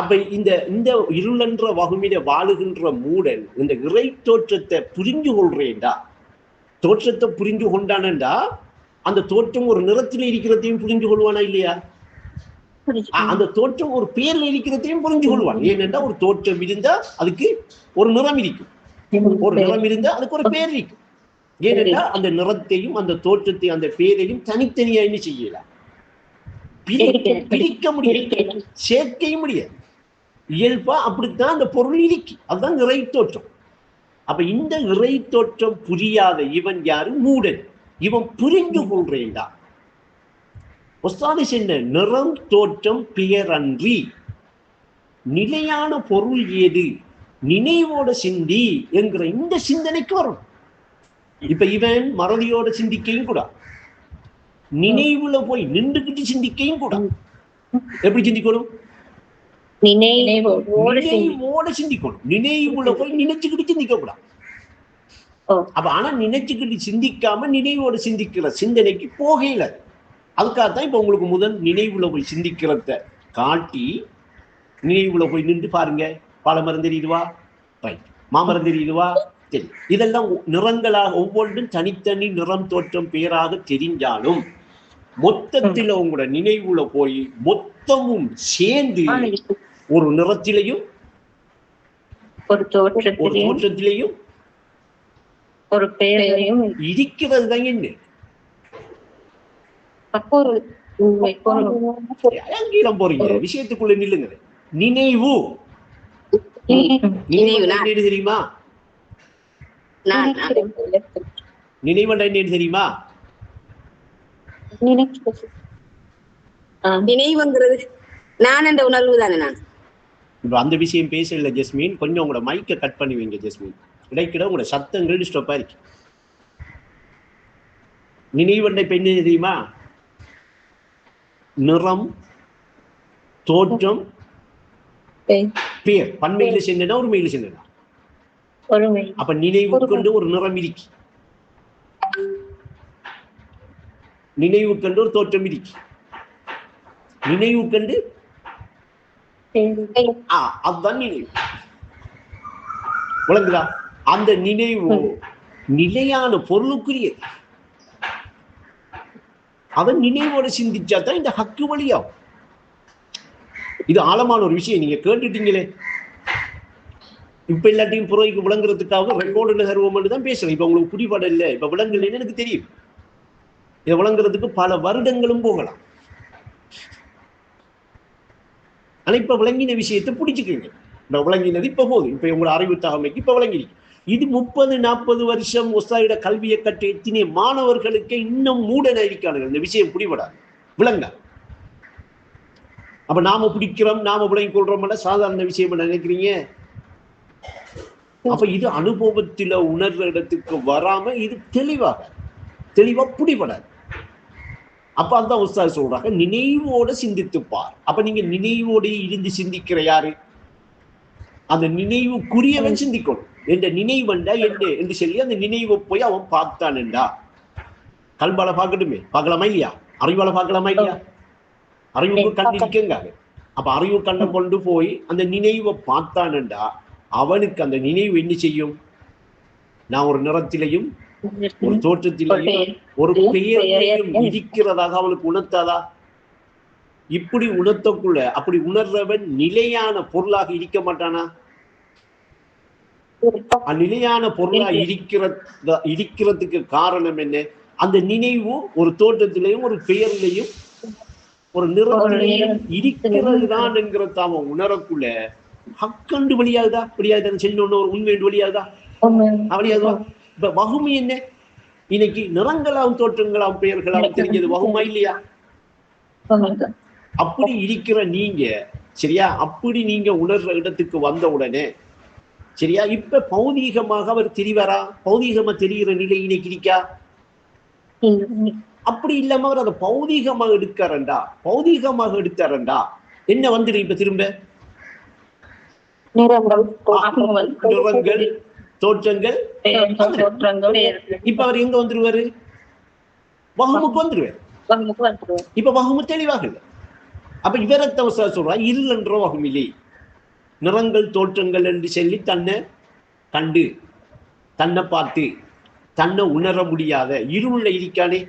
அப்ப இந்த இந்த இருளென்ற வகுமில வாழுகின்ற மூடன் இந்த இறை தோற்றத்தை புரிஞ்சு கொள்றேன்டா, தோற்றத்தை புரிஞ்சு கொண்டானண்டா அந்த தோற்றம் ஒரு நிறத்தில் இருக்கிறதையும் புரிஞ்சு கொள்வானா இல்லையா? அந்த தோற்றம் ஒரு பேர்ல இருக்கிறதையும் புரிஞ்சு கொள்வான். ஏனென்றா ஒரு தோற்றம் இருந்தா அதுக்கு ஒரு நிறம் இருக்கும், ஒரு நிறம் இருந்தா அதுக்கு ஒரு பேர் இருக்கும். ஏனென்றா அந்த நிறத்தையும் அந்த தோற்றத்தையும் அந்த பேரையும் தனித்தனியா என்ன செய்யலாம், பிரிக்க முடியாது, சேர்க்கையும் முடியாது. இயல்பா அப்படித்தான் அந்த பொருள் இருக்கு. அதுதான் இறை தோற்றம். அப்ப இந்த இறை தோற்றம் புரியாத இவன் யாரு? மூடன். இவன் புரிந்து கொள்றேன்டா. ஒஸ்தாது சொன்ன நிறம் தோற்றம் பெயரன்றி நிலையான பொருள் ஏது நினைவோட சிந்தி என்கிற இந்த சிந்தனைக்கு வரும். இப்ப இவன் மறதியோட சிந்திக்கையும் கூட, நினைவுல போய் நின்றுகிட்டு சிந்திக்கையும் கூட. எப்படி சிந்திக்கணும்? நினைவோட சிந்திக்கணும். நினைவுல போய் நினைச்சுக்கிட்டு சிந்திக்க கூடாது. அப்ப ஆனா நினைச்சுக்கிட்டு சிந்திக்காம நினைவோட சிந்திக்கிற சிந்தனைக்கு போகையில. அதுக்காகத்தான் இப்ப உங்களுக்கு முதல் நினைவுல போய் சிந்திக்கிறத காட்டி நினைவுல போய் நின்று பாருங்க. பாலமரம் தெரியுதுவா? ரைட். மாமரம் தெரியுதுவா? சரி. இதெல்லாம் நிறங்களாக ஒவ்வொன்றும் தனித்தனி நிறம் தோற்றம் பெயராக தெரிஞ்சாலும் மொத்தத்தில் உங்களோட நினைவுல போய் மொத்தமும் சேர்ந்து ஒரு நிறத்திலையும் ஒரு தோற்றத்திலையும் ஒரு பெயரையும் இருக்கிறது தான். என்ன போறீங்க? விஷயத்துக்குள்ள நில்லுங்க. நினைவு நினைவு தெரியுமா? நினைவுண்டா என்ன தெரியுமா? நினைவுங்கிறது நான் என்ற உணர்வு தானே. நான் இப்ப அந்த விஷயம் பேசல ஜஸ்மின். கொஞ்சம் உங்களோட மைக்கை கட் பண்ணி வைங்க ஜஸ்மின். இடைக்கிட உங்களோட சத்தங்கள் டிஸ்டர்பா இருக்கு. நினைவண்டை பெண் தெரியுமா? நிறம் தோற்றம் பேர். பன்மையில சென்னா ஒரு மெயில சென்னா. அப்ப நினைவு கொண்டு ஒரு நிறம் இருக்கு, நினைவு கண்டு ஒரு தோற்றம் இருக்கு, நினைவு கண்டு அதுதான் நினைவு. விளங்குதா? அந்த நினைவு நிலையான பொருளுக்குரியது. அதை நினைவோட சிந்திச்சா தான் இந்த ஹக்கு வழியாகும். இது ஆழமான ஒரு விஷயம். நீங்க கேட்டுட்டீங்களே. இப்ப எல்லாத்தையும் புறவைக்கு விளங்குறதுக்காக ரெக்கார்டு தருவோம் தான் பேசுறேன். இப்ப உங்களுக்கு புடிபட இல்லை, இப்ப விளங்கலைன்னு எனக்கு தெரியும். இதை விளங்குறதுக்கு பல வருடங்களும் போகலாம். ஆனா இப்ப விளங்கின விஷயத்தை பிடிச்சுக்கோங்க. இப்ப விளங்கினது இப்ப போதும். இப்ப உங்களோட அறிவு தகமைக்கு இப்ப விளங்கிருக்கு. இது 30-40 வருஷம் ஒஸ்தாதிட கல்வியை கற்ற எத்தனை மாணவர்களுக்கு இன்னும் மூடன இருக்கானுங்க. இந்த விஷயம் பிடிபடாது, விளங்க. அப்ப நாம பிடிக்கிறோம், நாம விளங்கி கொள்றோம் சாதாரண விஷயம் நினைக்கிறீங்க. அப்ப இது அனுபவத்தில உணர்ற இடத்துக்கு வராம இது தெளிவா பிடிபடாது. அப்ப அதுதான் உஸ்தாது சொல்றாங்க, நினைவோட சிந்தித்துப்பார். அப்ப நீங்க நினைவோட இருந்து சிந்திக்கிற யாரு? அந்த நினைவுக்குரியவன் சிந்திக்கணும். என்ற நினைவண்டா என்ன என்று சொல்லி அந்த நினைவை போய் அவன் பார்த்தான்டா. கல்பால பார்க்கட்டுமே, பார்க்கலாமா இல்லையா? அறிவால பார்க்கலாமா இல்லையா? அறிவுக்கு கண் இருக்கங்க. அப்ப அறிவு கண்ணை கொண்டு போய் அந்த நினைவை பார்த்தான்டா அவனுக்கு அந்த நினைவு என்ன செய்யும்? நான் ஒரு நிறத்திலையும் ஒரு தோற்றத்திலேயும் ஒரு பெயரையும் இருக்கிறதாக அவளுக்கு உணர்த்தாதா? இப்படி உணர்த்தக்குள்ள அப்படி உணர்றவன் நிலையான பொருளாக இருக்க மாட்டானா? நிலையான பொருளா இருக்கிறதுக்கு காரணம் என்ன? அந்த நினைவு ஒரு தோற்றத்திலையும் ஒரு பெயர்லையும் ஒரு நிறத்திலையும் இருக்கிறது தான் என்கிறத அவன் உணரக்குள்ள ஹக்கண்டு வெளியாகுதா செஞ்சோன்னு ஒரு உண்மையின் வெளியாகுதா? வெளியாகுதா? இப்ப வகுமை என்ன? இன்னைக்கு நிறங்களாவும் தோற்றங்களாவும் பெயர்களாவும் தெரிஞ்சது வகுமா இல்லையா? அப்படி இருக்கிற நீங்க சரியா, அப்படி நீங்க உணர்ற இடத்துக்கு வந்த உடனே சரியா, இப்ப பௌதீகமாக அவர் தெரிவாரா? பௌதீகமா தெரிகிற நிலை இன்னைக்கு இருக்கா? அப்படி இல்லாம அவர் அதை பௌதீகமாக எடுத்தாரண்டா என்ன வந்துடும்? இப்ப திரும்ப நிறங்கள் தோற்றங்கள். இப்ப அவர் எங்க வந்துருவாரு? வகுமுக்கு வந்துருவாரு. இப்ப வகுமு தெளிவாக இல்லை. அப்ப இவரத்த சொல்றா இருள் என்ற வகுமில்லை, நிறங்கள் தோற்றங்கள் என்று சொல்லி தன்னை கண்டு தன்னை பார்த்து தன்னை உணர முடியாத இருள இருக்கானே.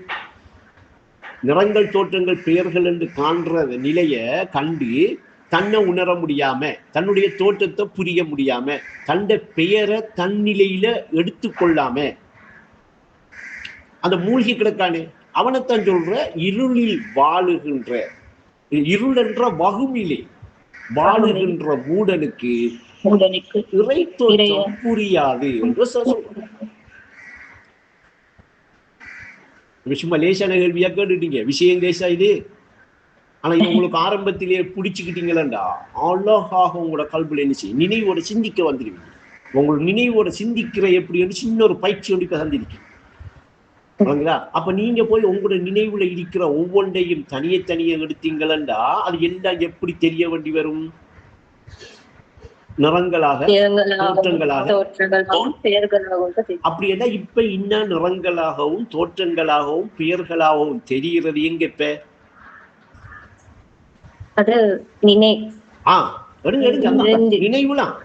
நிறங்கள் தோற்றங்கள் பெயர்கள் என்று காண்ற நிலைய கண்டு தன்னை உணர முடியாம, தன்னுடைய தோற்றத்தை புரிய முடியாம, தன்னுடைய பெயரை தன்னிலையில எடுத்துக்கொள்ளாம அந்த மூழ்கி கிடக்கானே, அவனைத்தான் சொல்ற இருளில் வாழுகின்ற, இருள் என்ற வகுமிலே வாழுகின்ற மூடனுக்கு இறை தோற்றம் புரியாது என்று சொல்ற. சும்மா லேசான கேள்வியா கேட்டுட்டீங்க, விஷயம் லேசா இது. ஆனா இது உங்களுக்கு ஆரம்பத்திலேயே பிடிச்சுக்கிட்டீங்களா, அழகாக உங்களோட கல்வியில என்ன செய்யும், நினைவோட சிந்திக்க வந்துடுவீங்க. உங்களோட நினைவோட சிந்திக்கிற எப்படி சின்ன ஒரு பயிற்சி ஒன்று தந்திருக்கு. அப்ப நீங்க போய் உங்களோட நினைவுல இருக்கிற ஒவ்வொன்றையும் தனியே எடுத்தீங்களா, அது எல்லாம் எப்படி தெரிய வேண்டி வரும்? நிறங்களாக தோற்றங்களாக. அப்படி என்ன இப்ப இன்னும் நிறங்களாகவும் தோற்றங்களாகவும் பெயர்களாகவும் தெரிகிறது எங்க? இப்ப நினைவுலாம்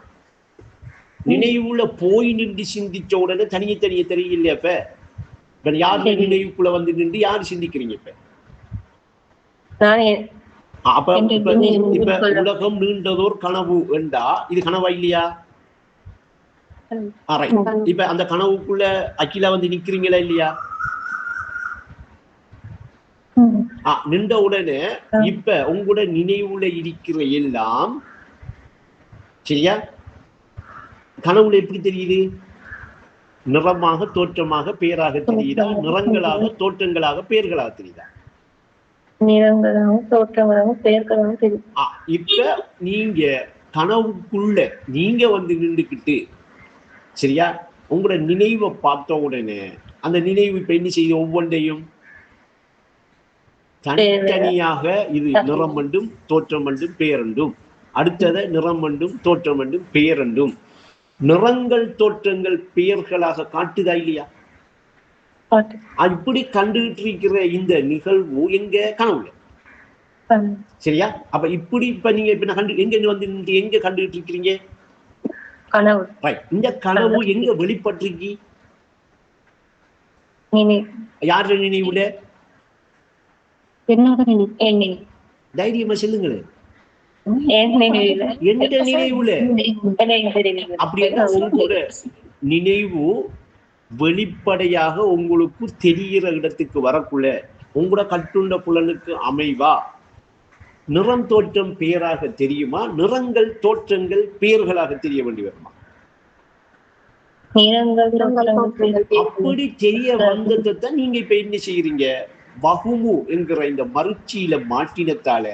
நினைவுல போய் நின்று சிந்திச்ச உடனே தனியே தெரியல. இப்ப யாரு நினைவுக்குள்ள வந்து நின்று யாரு சிந்திக்கிறீங்க? இப்ப உலகம் நீண்டதோர் கனவு என்றா இது கனவா இல்லையா? இப்ப அந்த கனவுக்குள்ள அகிலா வந்து நிக்கிறீங்களா இல்லையா? நின்ற உடனே இப்ப உங்களோட நினைவுல இருக்கிற எல்லாம் சரியா, கனவுல எப்படி தெரியுது? நிறமாக தோற்றமாக பெயராக தெரியுதா? நிறங்களாக தோற்றங்களாக பெயர்களாக தெரியுதா? நிறங்களாகவும் தோற்றங்களாகவும் பெயர்களாகவும் தெரியும். இப்ப நீங்க கனவுக்குள்ள நீங்க வந்து நின்றுக்கிட்டு சரியா, உங்களோட நினைவை பார்த்த உடனே அந்த நினைவு இப்ப என்ன செய்யும்? ஒவ்வொன்றையும் தனித்தனியாக இது நிறம் என்றும் தோற்றம் என்றும் பெயரண்டும், அடுத்தத நிறம் என்றும் தோற்றம் என்றும் பெயரண்டும், நிறங்கள் தோற்றங்கள் பெயர்களாக காட்டுதா இல்லையா? இப்படி கண்டுகிட்டு இருக்கிற இந்த நிகழ்வு எங்க? கனவுல. சரியா? அப்ப இப்படி இப்ப நீங்க இப்ப எங்க வந்து எங்க கண்டுகிட்டு இருக்கிறீங்க? கனவு. இந்த கனவு எங்க வெளிப்பட்டிருக்கி? யாரு நினைவுல? தைரியமா சொல்லுங்களேன். எந்த நினைவுல? அப்படின்னா உங்களோட நினைவு வெளிப்படையாக உங்களுக்கு தெரிகிற இடத்துக்கு வரக்குள்ள உங்களோட கட்டுண்ட புலனுக்கு அமைவா நிறம் தோற்றம் பெயராக தெரியுமா? நிறங்கள் தோற்றங்கள் பெயர்களாக தெரிய வேண்டி வருமா? அப்படி தெரிய வந்ததான் நீங்க இப்ப என்ன செய்யறீங்க? வகுமு என்கிற இந்த மறுச்சியில மாட்டினத்தால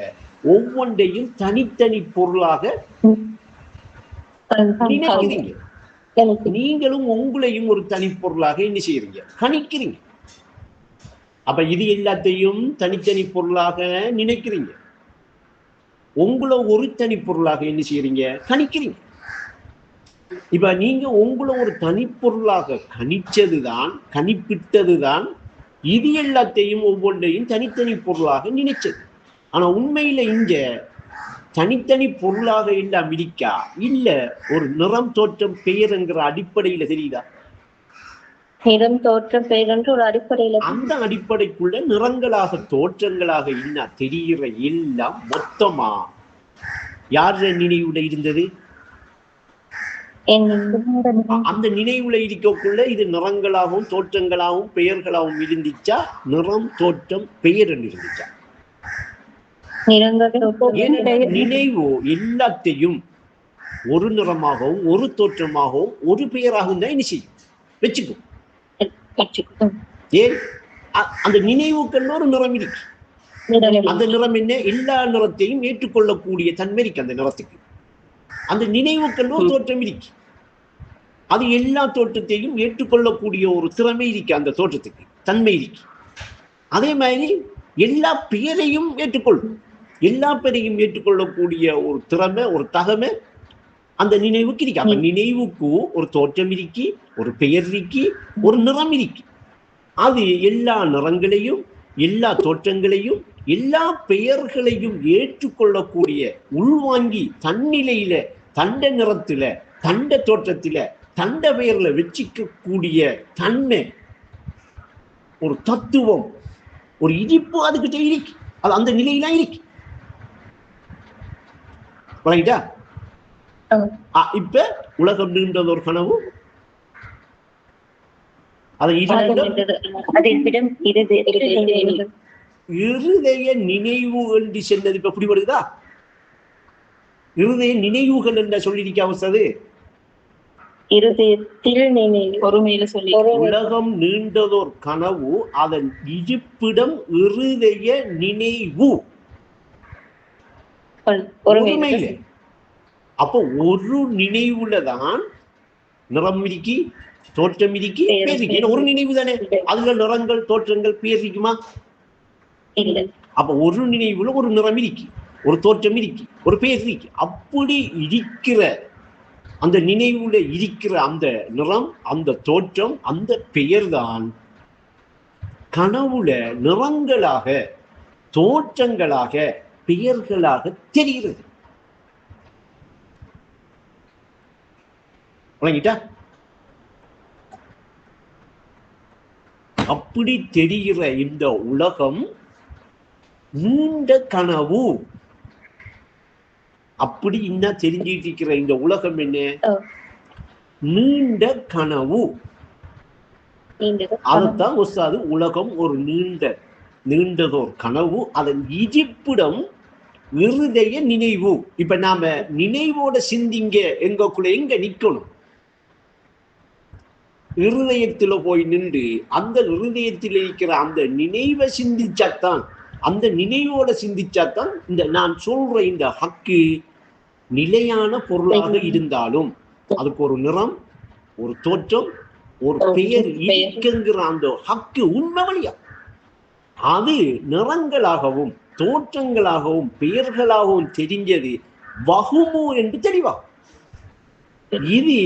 ஒவ்வொன்றையும் தனித்தனி பொருளாக நினைக்கிறீங்க. நீங்களும் உங்களையும் ஒரு தனி பொருளாக என்ன செய்யறீங்க? கணிக்கிறீங்க. அப்ப இது எல்லாத்தையும் தனித்தனி பொருளாக நினைக்கிறீங்க. உங்களை ஒரு தனி பொருளாக என்ன செய்யறீங்க? கணிக்கிறீங்க. இப்ப நீங்க உங்களை ஒரு தனிப்பொருளாக கணிச்சதுதான், கணிப்பிட்டதுதான் இது எல்லாத்தையும் ஒவ்வொன்றையும் தனித்தனி பொருளாக நினைச்சது. ஆனா உண்மையில இங்க தனித்தனி பொருளாக எல்லாம் இருக்கா இல்ல ஒரு நிறம் தோற்றம் பெயர் என்கிற அடிப்படையில தெரியுதா? நிறம் தோற்றம் பெயர் என்று ஒரு அடிப்படையில அந்த அடிப்படைக்குள்ள நிறங்களாக தோற்றங்களாக என்ன தெரிகிற எல்லாம் மொத்தமா யார் நினைவுல இருந்தது? அந்த நினைவுல இருக்கக்குள்ள இது நிறங்களாகவும் தோற்றங்களாகவும் பெயர்களாகவும் இருந்துச்சா, நிறம் தோற்றம் பெயர் என்று இருந்துச்சா? நினைவு எல்லாத்தையும் ஒரு நிறமாகவும் ஒரு தோற்றமாகவும் ஒரு பெயராகவும் தான் என்ன செய்யும், வச்சுக்கும். ஏன் அந்த நினைவுக்கு ஒரு நிறம் இருக்கு. அந்த நிறம் என்ன, எல்லா நிறத்தையும் ஏற்றுக்கொள்ளக்கூடிய தன்மை இருக்கு அந்த நிறத்துக்கு. அந்த நினைவுக்கு ஒரு தோற்றம் இருக்கு, அது எல்லா தோற்றத்தையும் ஏற்றுக்கொள்ளக்கூடிய ஒரு திறமை இருக்கு, அந்த தோற்றத்துக்கு தன்மை இருக்கு. அதே மாதிரி எல்லா பெயரையும் ஏற்றுக்கொள்ளும், எல்லா பெயரையும் ஏற்றுக்கொள்ளக்கூடிய ஒரு திறமை ஒரு தகமை அந்த நினைவுக்கு இருக்கு. அப்ப நினைவுக்கு ஒரு தோற்றம் இருக்கு, ஒரு பெயர் இருக்கு, ஒரு நிறம் இருக்கு. அது எல்லா நிறங்களையும் எல்லா தோற்றங்களையும் எல்லா பெயர்களையும் ஏற்றுக்கொள்ளக்கூடிய, உள்வாங்கி தன்னிலையில தண்ட நிறத்துல தண்ட தோற்றத்துல தண்ட பெயர்ல வச்சிக்கக்கூடிய தன்மை, ஒரு தத்துவம், ஒரு இடிப்பு அதுக்கிட்ட இருக்கு. அது அந்த நிலையில இருக்கு. இப்ப உலகம் நீண்டது ஒரு கனவு, இருதய நினைவு என்று சென்றது இப்ப பிடிபடுதா? இருதய நினைவுகள் என்ற சொல்லிருக்க அவசது உலகம் நீண்டதோர் கனவு, அதன் இருப்பிடம் இருதய நினைவு. அப்போ ஒரு நினைவுலதான் நிறம் இருக்கி தோற்றம் இருக்கி பேர் இருக்கு. ஒரு நினைவு தானே, அதுல நிறங்கள் தோற்றங்கள் பேர் இருக்குமா? அப்ப ஒரு நினைவுல ஒரு நிறம் இருக்கு, ஒரு தோற்றம் இருக்கு, ஒரு பேர் இருக்கு. அப்படி இருக்கிற அந்த நினைவுல இருக்கிற அந்த நிறம், அந்த தோற்றம், அந்த பெயர் தான் கனவுல நிறங்களாக தோற்றங்களாக பெயர்களாக தெரிகிறது. அப்படி தெரிகிற இந்த உலகம் நீண்ட கனவு. அப்படி இன்னும் தெரிஞ்சிட்டு இருக்கிற இந்த உலகம் என்ன, நீண்ட கனவு. அதுதான் ஒசாது உலகம் ஒரு நீண்டதோர் கனவு, அதன் இருப்பிடம் இருதய நினைவு. இப்ப நாம நினைவோட சிந்திங்க, எங்கக்குள்ள எங்க நிக்கணும், இருதயத்துல போய் நின்று அந்த இருதயத்தில் இருக்கிற அந்த நினைவை சிந்திச்சாத்தான், அந்த நினைவோட சிந்திச்சாத்தான் இந்த நான் சொல்ற இந்த ஹக்கு நிலையான பொருளாக இருந்தாலும் அதுக்கு ஒரு நிறம், ஒரு தோற்றம், ஒரு பெயர் இருக்குங்கிற அந்த ஹக்கு உண்மை வழியா. அது நிறங்களாகவும் தோற்றங்களாகவும் பெயர்களாகவும் தெரிஞ்சது வகுமு என்று தெளிவாகும். இது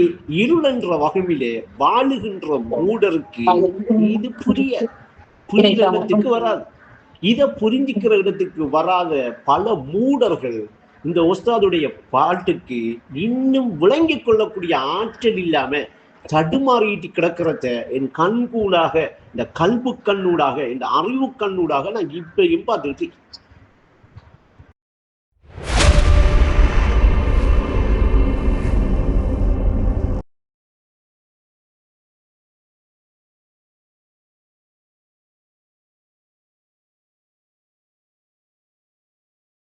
இருள் என்ற வகையிலே வாழுகின்ற மூடருக்கு இது புரியுற இடத்துக்கு வராது. இதை புரிஞ்சுக்கிற இடத்துக்கு வராத பல மூடர்கள் இந்த உஸ்தாதுடைய பாட்டுக்கு இன்னும் விளங்கிக் கொள்ளக்கூடிய ஆற்றல் இல்லாம தடுமாறிட்டு கிடக்கிறத என் கண்கூடாக, இந்த கல்பு கண்ணூடாக, இந்த அறிவு கண்ணூடாக நான் இப்பயும் பார்த்துட்டு